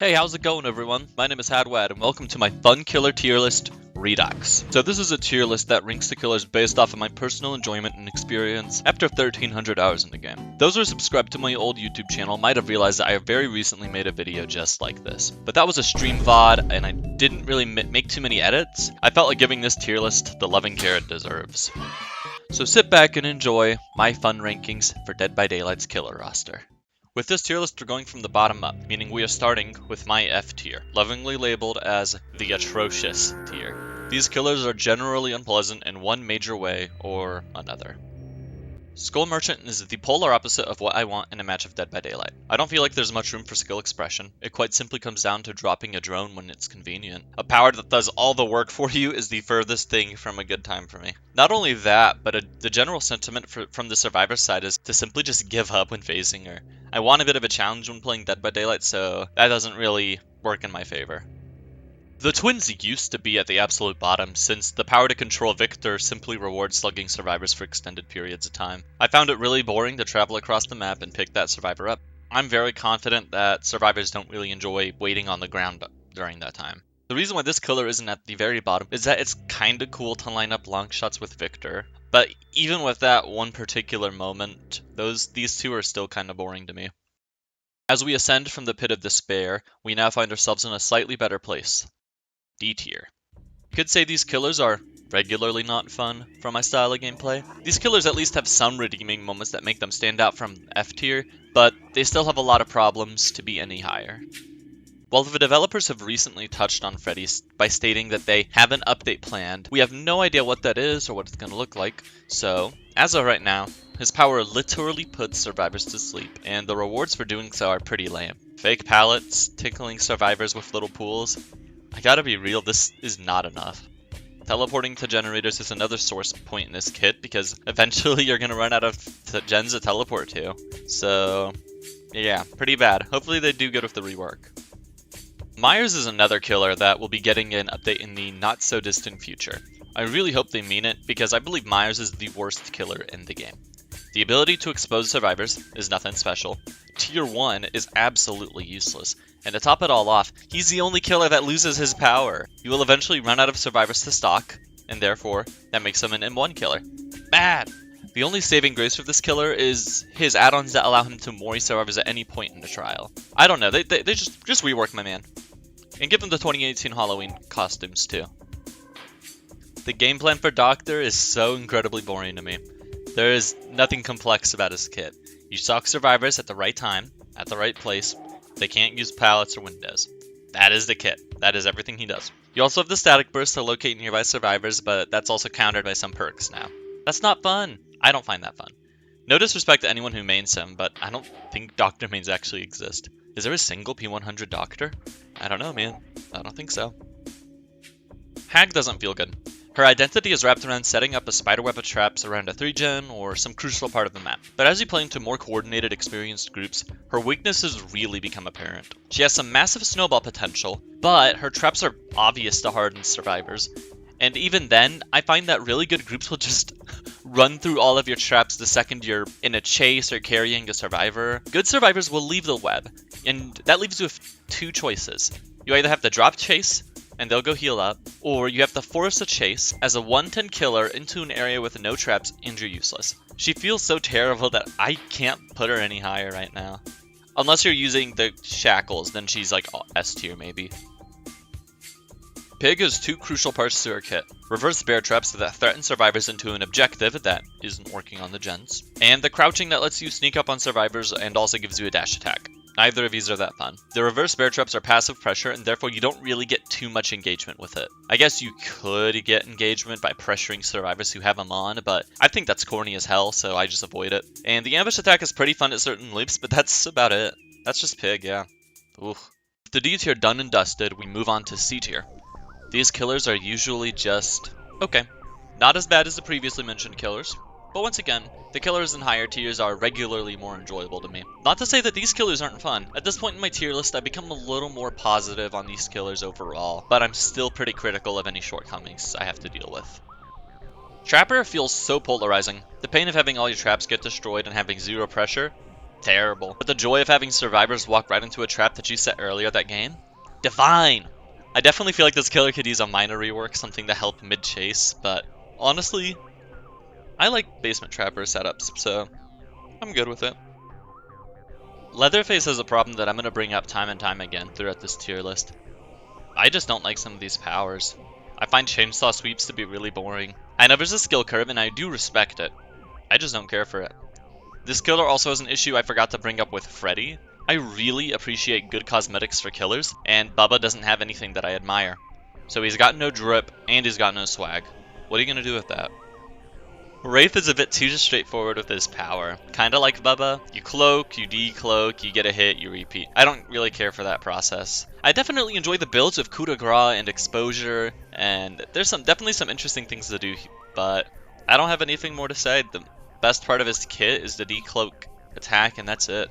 Hey, how's it going everyone? My name is itshadwad and welcome to my fun killer tier list, Redux. So this is a tier list that ranks the killers based off of my personal enjoyment and experience after 1300 hours in the game. Those who are subscribed to my old YouTube channel might have realized that I very recently made a video just like this. But that was a stream VOD and I didn't really make too many edits. I felt like giving this tier list the loving care it deserves. So sit back and enjoy my fun rankings for Dead by Daylight's killer roster. With this tier list, we're going from the bottom up, meaning we are starting with my F tier, lovingly labeled as the atrocious tier. These killers are generally unpleasant in one major way or another. Skull Merchant is the polar opposite of what I want in a match of Dead by Daylight. I don't feel like there's much room for skill expression. It quite simply comes down to dropping a drone when it's convenient. A power that does all the work for you is the furthest thing from a good time for me. Not only that, but the general sentiment from the survivor side is to simply just give up when phasing her. I want a bit of a challenge when playing Dead by Daylight, so that doesn't really work in my favor. The twins used to be at the absolute bottom, since the power to control Victor simply rewards slugging survivors for extended periods of time. I found it really boring to travel across the map and pick that survivor up. I'm very confident that survivors don't really enjoy waiting on the ground during that time. The reason why this killer isn't at the very bottom is that it's kinda cool to line up long shots with Victor, but even with that one particular moment, these two are still kinda boring to me. As we ascend from the pit of despair, we now find ourselves in a slightly better place. D tier. You could say these killers are regularly not fun for my style of gameplay. These killers at least have some redeeming moments that make them stand out from F tier, but they still have a lot of problems to be any higher. While the developers have recently touched on Freddy by stating that they have an update planned, we have no idea what that is or what it's going to look like, so as of right now, his power literally puts survivors to sleep, and the rewards for doing so are pretty lame. Fake pallets, tickling survivors with little pools. I gotta be real, this is not enough. Teleporting to generators is another source point in this kit, because eventually you're gonna run out of gens to teleport to. So, yeah, pretty bad. Hopefully they do good with the rework. Myers is another killer that will be getting an update in the not-so-distant future. I really hope they mean it, because I believe Myers is the worst killer in the game. The ability to expose survivors is nothing special. Tier 1 is absolutely useless. And to top it all off, he's the only killer that loses his power. You will eventually run out of survivors to stock, and therefore, that makes him an M1 killer. Bad! The only saving grace for this killer is his add-ons that allow him to mori survivors at any point in the trial. I don't know, they just rework my man. And give him the 2018 Halloween costumes too. The game plan for Doctor is so incredibly boring to me. There is nothing complex about his kit. You stalk survivors at the right time, at the right place. They can't use pallets or windows. That is the kit. That is everything he does. You also have the static burst to locate nearby survivors, but that's also countered by some perks now. That's not fun. I don't find that fun. No disrespect to anyone who mains him, but I don't think Doctor mains actually exist. Is there a single P100 Doctor? I don't know, man. I don't think so. Hag doesn't feel good. Her identity is wrapped around setting up a spiderweb of traps around a 3-gen or some crucial part of the map. But as you play into more coordinated, experienced groups, her weaknesses really become apparent. She has some massive snowball potential, but her traps are obvious to hardened survivors. And even then, I find that really good groups will just run through all of your traps the second you're in a chase or carrying a survivor. Good survivors will leave the web, and that leaves you with two choices. You either have to drop chase, and they'll go heal up, or you have to force a chase as a 110 killer into an area with no traps and you're useless. She feels so terrible that I can't put her any higher right now. Unless you're using the shackles, then she's like S tier maybe. Pig has two crucial parts to her kit. Reverse bear traps that threaten survivors into an objective that isn't working on the gens, and the crouching that lets you sneak up on survivors and also gives you a dash attack. Neither of these are that fun. The reverse bear traps are passive pressure, and therefore you don't really get too much engagement with it. I guess you could get engagement by pressuring survivors who have them on, but I think that's corny as hell, so I just avoid it. And the ambush attack is pretty fun at certain leaps, but that's about it. That's just Pig, yeah. Oof. With the D tier done and dusted, we move on to C tier. These killers are usually just okay. Not as bad as the previously mentioned killers, but once again, the killers in higher tiers are regularly more enjoyable to me. Not to say that these killers aren't fun. At this point in my tier list, I've become a little more positive on these killers overall, but I'm still pretty critical of any shortcomings I have to deal with. Trapper feels so polarizing. The pain of having all your traps get destroyed and having zero pressure, Terrible. But the joy of having survivors walk right into a trap that you set earlier that game? Divine! I definitely feel like this killer could use a minor rework, something to help mid-chase, but honestly, I like basement trapper setups, so I'm good with it. Leatherface has a problem that I'm going to bring up time and time again throughout this tier list. I just don't like some of these powers. I find chainsaw sweeps to be really boring. I know there's a skill curve and I do respect it. I just don't care for it. This killer also has an issue I forgot to bring up with Freddy. I really appreciate good cosmetics for killers, and Bubba doesn't have anything that I admire. So he's got no drip, and he's got no swag. What are you gonna do with that? Wraith is a bit too straightforward with his power. Kinda like Bubba, you cloak, you decloak, you get a hit, you repeat. I don't really care for that process. I definitely enjoy the builds of coup de grace and exposure, and there's definitely some interesting things to do, but I don't have anything more to say. The best part of his kit is the decloak attack, and that's it.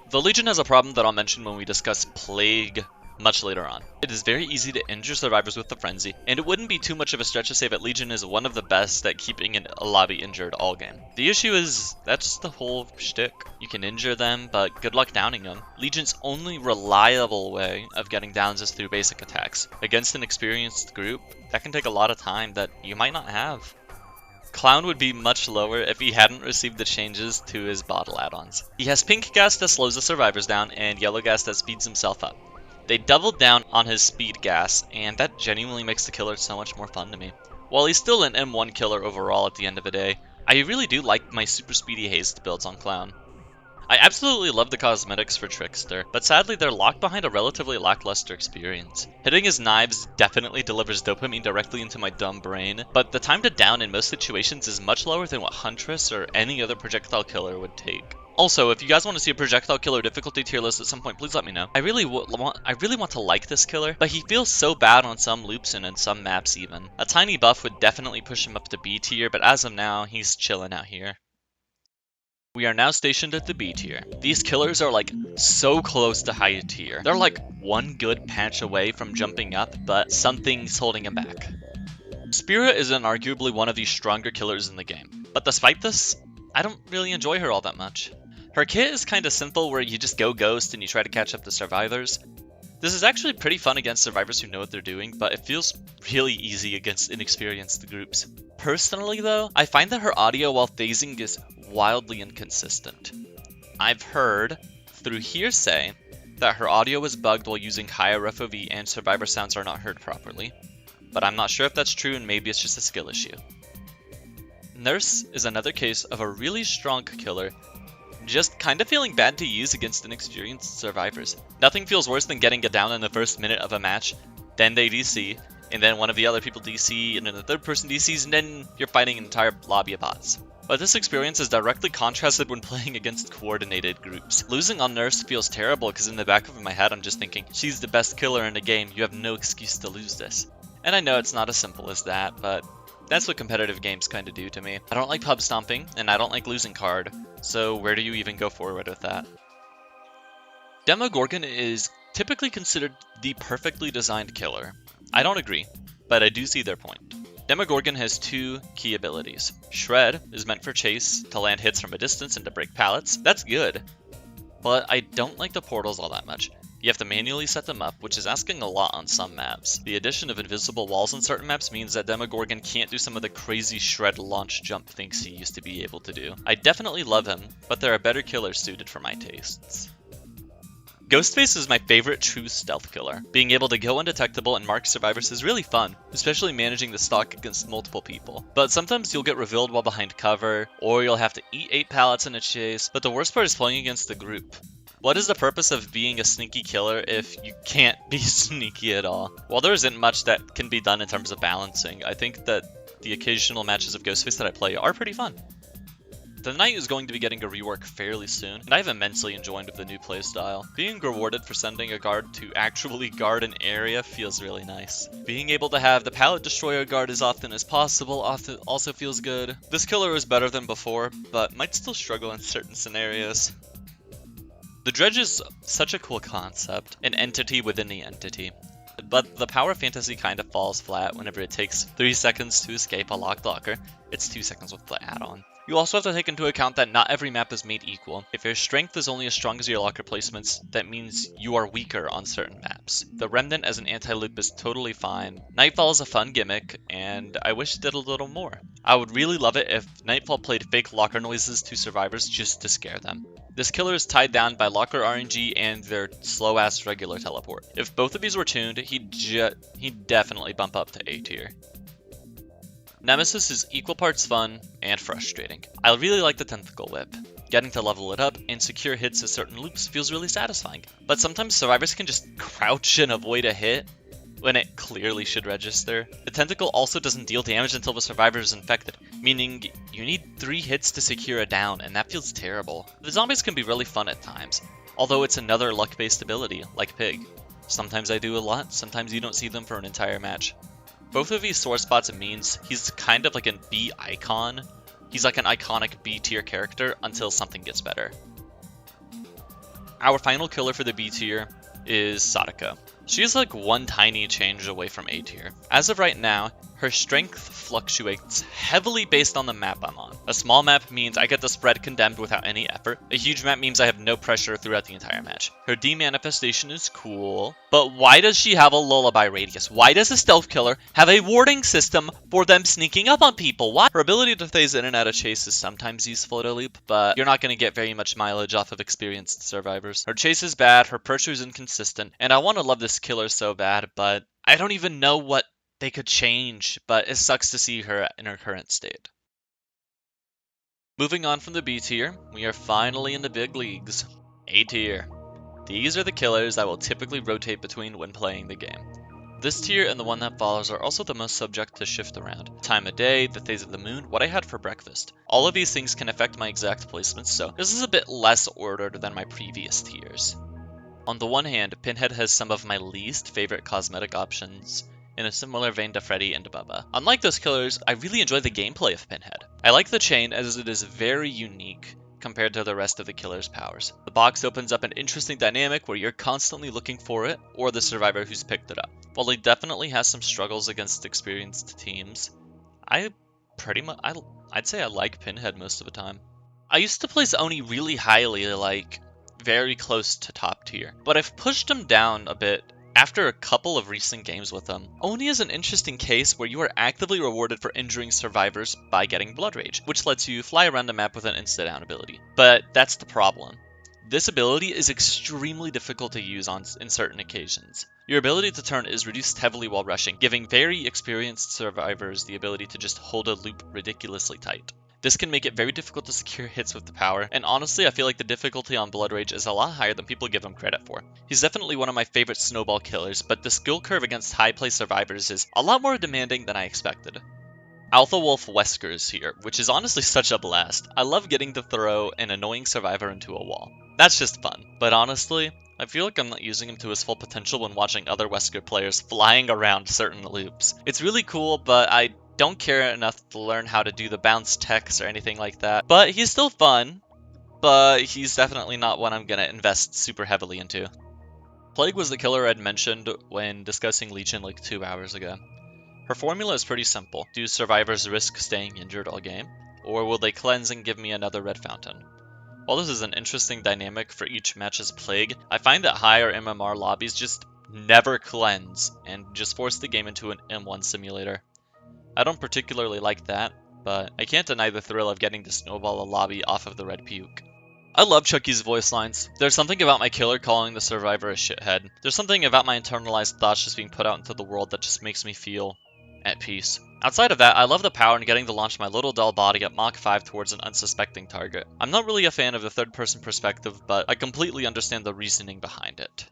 The Legion has a problem that I'll mention when we discuss Plague much later on. It is very easy to injure survivors with the Frenzy, and it wouldn't be too much of a stretch to say that Legion is one of the best at keeping a lobby injured all game. The issue is, that's the whole shtick. You can injure them, but good luck downing them. Legion's only reliable way of getting downs is through basic attacks. Against an experienced group, that can take a lot of time that you might not have. Clown would be much lower if he hadn't received the changes to his bottle add-ons. He has pink gas that slows the survivors down, and yellow gas that speeds himself up. They doubled down on his speed gas, and that genuinely makes the killer so much more fun to me. While he's still an M1 killer overall at the end of the day, I really do like my super speedy haste builds on Clown. I absolutely love the cosmetics for Trickster, but sadly they're locked behind a relatively lackluster experience. Hitting his knives definitely delivers dopamine directly into my dumb brain, but the time to down in most situations is much lower than what Huntress or any other projectile killer would take. Also, if you guys want to see a projectile killer difficulty tier list at some point, please let me know. I really want to like this killer, but he feels so bad on some loops and in some maps even. A tiny buff would definitely push him up to B tier, but as of now, he's chilling out here. We are now stationed at the B tier. These killers are like so close to high tier. They're like one good patch away from jumping up, but something's holding him back. Spirit is arguably one of the stronger killers in the game, but despite this, I don't really enjoy her all that much. Her kit is kinda simple where you just go ghost and you try to catch up to survivors. This is actually pretty fun against survivors who know what they're doing, but it feels really easy against inexperienced groups. Personally though, I find that her audio while phasing is wildly inconsistent. I've heard, through hearsay, that her audio is bugged while using higher FOV and survivor sounds are not heard properly, but I'm not sure if that's true and maybe it's just a skill issue. Nurse is another case of a really strong killer, just kinda feeling bad to use against inexperienced survivors. Nothing feels worse than getting a down in the first minute of a match, then they DC, and then one of the other people DC, and then the third person DCs, and then you're fighting an entire lobby of bots. But this experience is directly contrasted when playing against coordinated groups. Losing on Nurse feels terrible because in the back of my head I'm just thinking, she's the best killer in the game, you have no excuse to lose this. And I know it's not as simple as that, but that's what competitive games kinda do to me. I don't like pub stomping, and I don't like losing card, so where do you even go forward with that? Demogorgon is typically considered the perfectly designed killer. I don't agree, but I do see their point. Demogorgon has two key abilities. Shred is meant for chase, to land hits from a distance and to break pallets. That's good, but I don't like the portals all that much. You have to manually set them up, which is asking a lot on some maps. The addition of invisible walls on certain maps means that Demogorgon can't do some of the crazy shred launch jump things he used to be able to do. I definitely love him, but there are better killers suited for my tastes. Ghostface is my favorite true stealth killer. Being able to go undetectable and mark survivors is really fun, especially managing the stock against multiple people. But sometimes you'll get revealed while behind cover, or you'll have to eat 8 pallets in a chase, but the worst part is playing against the group. What is the purpose of being a sneaky killer if you can't be sneaky at all? While there isn't much that can be done in terms of balancing, I think that the occasional matches of Ghostface that I play are pretty fun. The Knight is going to be getting a rework fairly soon, and I've immensely enjoyed the new playstyle. Being rewarded for sending a guard to actually guard an area feels really nice. Being able to have the pallet destroyer guard as often as possible also feels good. This killer is better than before, but might still struggle in certain scenarios. The Dredge is such a cool concept, an entity within the entity. But the power fantasy kind of falls flat whenever it takes 3 seconds to escape a locked locker. It's 2 seconds with the add-on. You also have to take into account that not every map is made equal. If your strength is only as strong as your locker placements, that means you are weaker on certain maps. The Remnant as an anti-loop is totally fine. Nightfall is a fun gimmick, and I wish it did a little more. I would really love it if Nightfall played fake locker noises to survivors just to scare them. This killer is tied down by locker RNG and their slow-ass regular teleport. If both of these were tuned, he'd definitely bump up to A tier. Nemesis is equal parts fun and frustrating. I really like the Tentacle Whip. Getting to level it up and secure hits at certain loops feels really satisfying. But sometimes survivors can just crouch and avoid a hit when it clearly should register. The Tentacle also doesn't deal damage until the survivor is infected, meaning you need 3 hits to secure a down, and that feels terrible. The zombies can be really fun at times, although it's another luck-based ability, like Pig. Sometimes I do a lot, sometimes you don't see them for an entire match. Both of these sore spots means he's kind of like a B icon. He's like an iconic B tier character until something gets better. Our final killer for the B tier is Sadaka. She's like one tiny change away from A tier. As of right now, her strength fluctuates heavily based on the map I'm on. A small map means I get to spread condemned without any effort. A huge map means I have no pressure throughout the entire match. Her demanifestation is cool, but why does she have a lullaby radius? Why does a stealth killer have a warding system for them sneaking up on people? Why? Her ability to phase in and out of chase is sometimes useful at a loop, but you're not going to get very much mileage off of experienced survivors. Her chase is bad, her pursuit is inconsistent, and I want to love this killer so bad, but I don't even know what they could change, but it sucks to see her in her current state. Moving on from the B tier, we are finally in the big leagues. A tier. These are the killers I will typically rotate between when playing the game. This tier and the one that follows are also the most subject to shift around. Time of day, the phase of the moon, what I had for breakfast. All of these things can affect my exact placements, so this is a bit less ordered than my previous tiers. On the one hand, Pinhead has some of my least favorite cosmetic options, in a similar vein to Freddy and Bubba. Unlike those killers, I really enjoy the gameplay of Pinhead. I like the chain as it is very unique compared to the rest of the killer's powers. The box opens up an interesting dynamic where you're constantly looking for it, or the survivor who's picked it up. While he definitely has some struggles against experienced teams, I'd say I like Pinhead most of the time. I used to place Oni really highly, like very close to top tier, but I've pushed him down a bit after a couple of recent games with him. Oni is an interesting case where you are actively rewarded for injuring survivors by getting Blood Rage, which lets you fly around the map with an insta-down ability. But that's the problem. This ability is extremely difficult to use in certain occasions. Your ability to turn is reduced heavily while rushing, giving very experienced survivors the ability to just hold a loop ridiculously tight. This can make it very difficult to secure hits with the power, and honestly I feel like the difficulty on Blood Rage is a lot higher than people give him credit for. He's definitely one of my favorite snowball killers, but the skill curve against high play survivors is a lot more demanding than I expected. Alpha Wolf Wesker's here, which is honestly such a blast. I love getting to throw an annoying survivor into a wall. That's just fun. But honestly, I feel like I'm not using him to his full potential when watching other Wesker players flying around certain loops. It's really cool, but I don't care enough to learn how to do the bounce techs or anything like that. But he's still fun, but he's definitely not one I'm gonna invest super heavily into. Plague was the killer I'd mentioned when discussing Legion like 2 hours ago. Her formula is pretty simple. Do survivors risk staying injured all game, or will they cleanse and give me another red fountain? While this is an interesting dynamic for each match as Plague, I find that higher MMR lobbies just never cleanse and just force the game into an M1 simulator. I don't particularly like that, but I can't deny the thrill of getting to snowball a lobby off of the red puke. I love Chucky's voice lines. There's something about my killer calling the survivor a shithead. There's something about my internalized thoughts just being put out into the world that just makes me feel at peace. Outside of that, I love the power in getting to launch my little doll body at Mach 5 towards an unsuspecting target. I'm not really a fan of the third-person perspective, but I completely understand the reasoning behind it.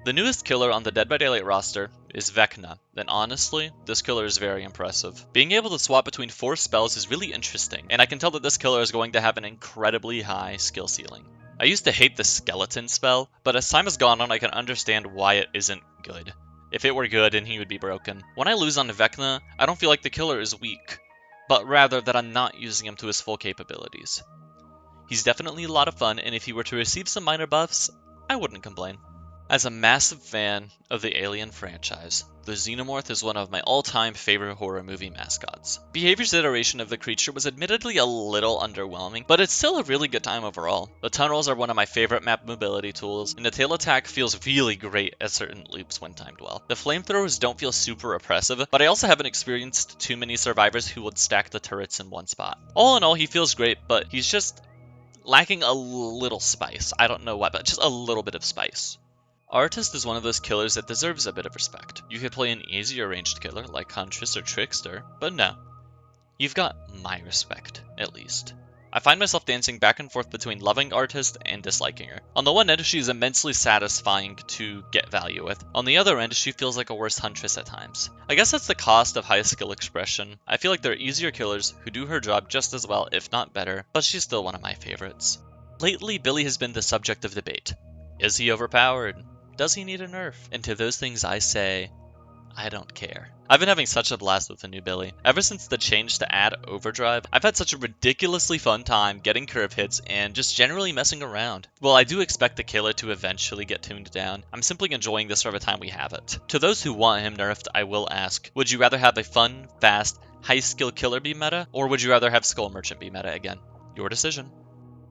The newest killer on the Dead by Daylight roster is Vecna, and honestly, this killer is very impressive. Being able to swap between 4 spells is really interesting, and I can tell that this killer is going to have an incredibly high skill ceiling. I used to hate the skeleton spell, but as time has gone on I can understand why it isn't good. If it were good, then he would be broken. When I lose on Vecna, I don't feel like the killer is weak, but rather that I'm not using him to his full capabilities. He's definitely a lot of fun, and if he were to receive some minor buffs, I wouldn't complain. As a massive fan of the Alien franchise, the Xenomorph is one of my all-time favorite horror movie mascots. Behavior's iteration of the creature was admittedly a little underwhelming, but it's still a really good time overall. The tunnels are one of my favorite map mobility tools, and the tail attack feels really great at certain loops when timed well. The flamethrowers don't feel super oppressive, but I also haven't experienced too many survivors who would stack the turrets in one spot. All in all, he feels great, but he's just lacking a little spice. I don't know why, but just a little bit of spice. Artist is one of those killers that deserves a bit of respect. You could play an easier ranged killer like Huntress or Trickster, but no. You've got my respect, at least. I find myself dancing back and forth between loving Artist and disliking her. On the one end, she is immensely satisfying to get value with. On the other end, she feels like a worse Huntress at times. I guess that's the cost of high skill expression. I feel like there are easier killers who do her job just as well, if not better, but she's still one of my favorites. Lately, Billy has been the subject of debate. Is he overpowered? Does he need a nerf? And to those things I say, I don't care. I've been having such a blast with the new Billy. Ever since the change to add overdrive, I've had such a ridiculously fun time getting curve hits and just generally messing around. While I do expect the killer to eventually get tuned down, I'm simply enjoying this for the time we have it. To those who want him nerfed, I will ask, would you rather have a fun, fast, high skill killer be meta, or would you rather have Skull Merchant be meta again? Your decision.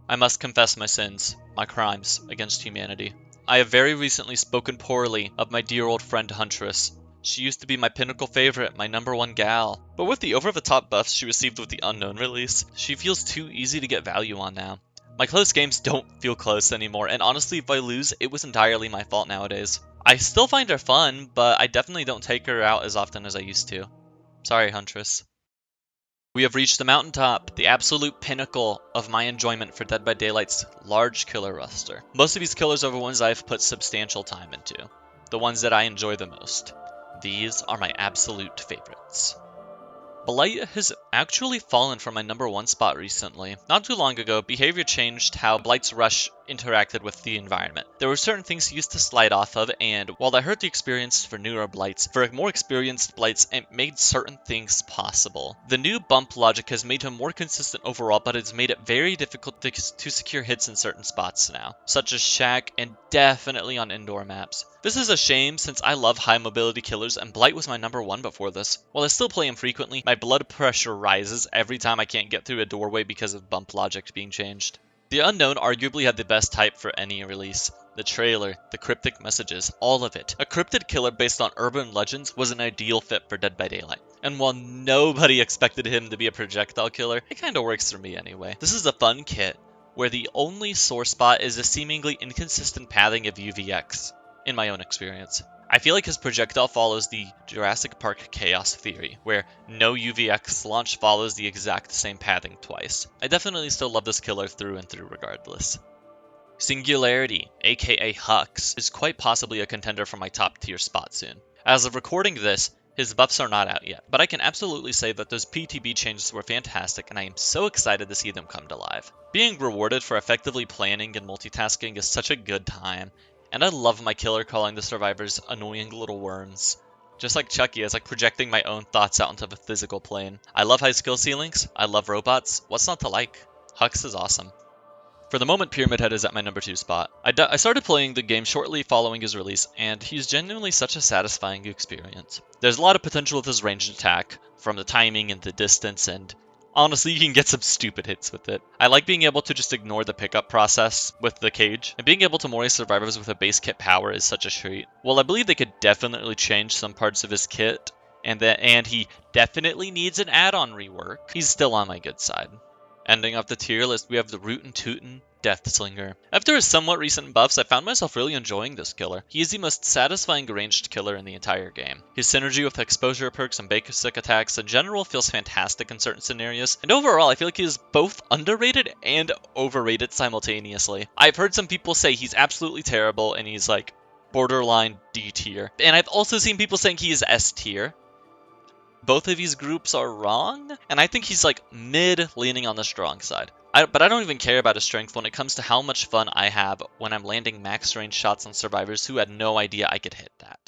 I must confess my sins, my crimes against humanity. I have very recently spoken poorly of my dear old friend Huntress. She used to be my pinnacle favorite, my #1 gal. But with the over-the-top buffs she received with the Unknown release, she feels too easy to get value on now. My close games don't feel close anymore, and honestly, if I lose, it was entirely my fault nowadays. I still find her fun, but I definitely don't take her out as often as I used to. Sorry, Huntress. We have reached the mountaintop, the absolute pinnacle of my enjoyment for Dead by Daylight's large killer roster. Most of these killers are the ones I've put substantial time into, the ones that I enjoy the most. These are my absolute favorites. Blight has actually fallen from my #1 spot recently. Not too long ago, behavior changed how Blight's rush interacted with the environment. There were certain things he used to slide off of, and while that hurt the experience for newer Blights, for more experienced Blights, it made certain things possible. The new bump logic has made him more consistent overall, but it's made it very difficult to secure hits in certain spots now, such as Shack and definitely on indoor maps. This is a shame since I love high mobility killers and Blight was my #1 before this. While I still play him frequently, my blood pressure rises every time I can't get through a doorway because of bump logic being changed. The Unknown arguably had the best type for any release. The trailer, the cryptic messages, all of it. A cryptid killer based on urban legends was an ideal fit for Dead by Daylight. And while nobody expected him to be a projectile killer, it kinda works for me anyway. This is a fun kit, where the only sore spot is a seemingly inconsistent pathing of UVX, in my own experience. I feel like his projectile follows the Jurassic Park chaos theory, where no UVX launch follows the exact same pathing twice. I definitely still love this killer through and through regardless. Singularity, aka Hux, is quite possibly a contender for my top tier spot soon. As of recording this, his buffs are not out yet, but I can absolutely say that those PTB changes were fantastic and I am so excited to see them come to life. Being rewarded for effectively planning and multitasking is such a good time, and I love my killer calling the survivors annoying little worms. Just like Chucky, it's like projecting my own thoughts out into the physical plane. I love high skill ceilings, I love robots, what's not to like? Hux is awesome. For the moment, Pyramid Head is at my #2 spot. I started playing the game shortly following his release, and he's genuinely such a satisfying experience. There's a lot of potential with his ranged attack, from the timing and the distance, and honestly, you can get some stupid hits with it. I like being able to just ignore the pickup process with the cage, and being able to moray survivors with a base kit power is such a treat. While I believe they could definitely change some parts of his kit, and he definitely needs an add-on rework, he's still on my good side. Ending off the tier list, we have the Rootin' Tootin' Deathslinger. After his somewhat recent buffs, I found myself really enjoying this killer. He is the most satisfying ranged killer in the entire game. His synergy with exposure perks and basic attacks in general feels fantastic in certain scenarios, and overall I feel like he is both underrated and overrated simultaneously. I've heard some people say he's absolutely terrible and he's like borderline D tier, and I've also seen people saying he is S tier. Both of these groups are wrong, and I think he's like mid, leaning on the strong side. But I don't even care about his strength when it comes to how much fun I have when I'm landing max range shots on survivors who had no idea I could hit that.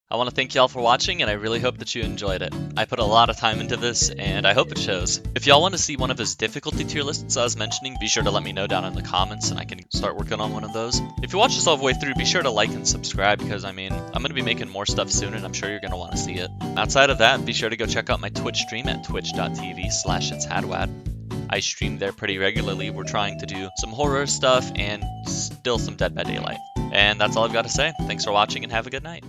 I want to thank y'all for watching, and I really hope that you enjoyed it. I put a lot of time into this, and I hope it shows. If y'all want to see one of his difficulty tier lists I was mentioning, be sure to let me know down in the comments, and I can start working on one of those. If you watch this all the way through, be sure to like and subscribe, because, I'm going to be making more stuff soon, and I'm sure you're going to want to see it. Outside of that, be sure to go check out my Twitch stream at twitch.tv/itshadwad. I stream there pretty regularly. We're trying to do some horror stuff, and still some Dead by Daylight. And that's all I've got to say. Thanks for watching, and have a good night.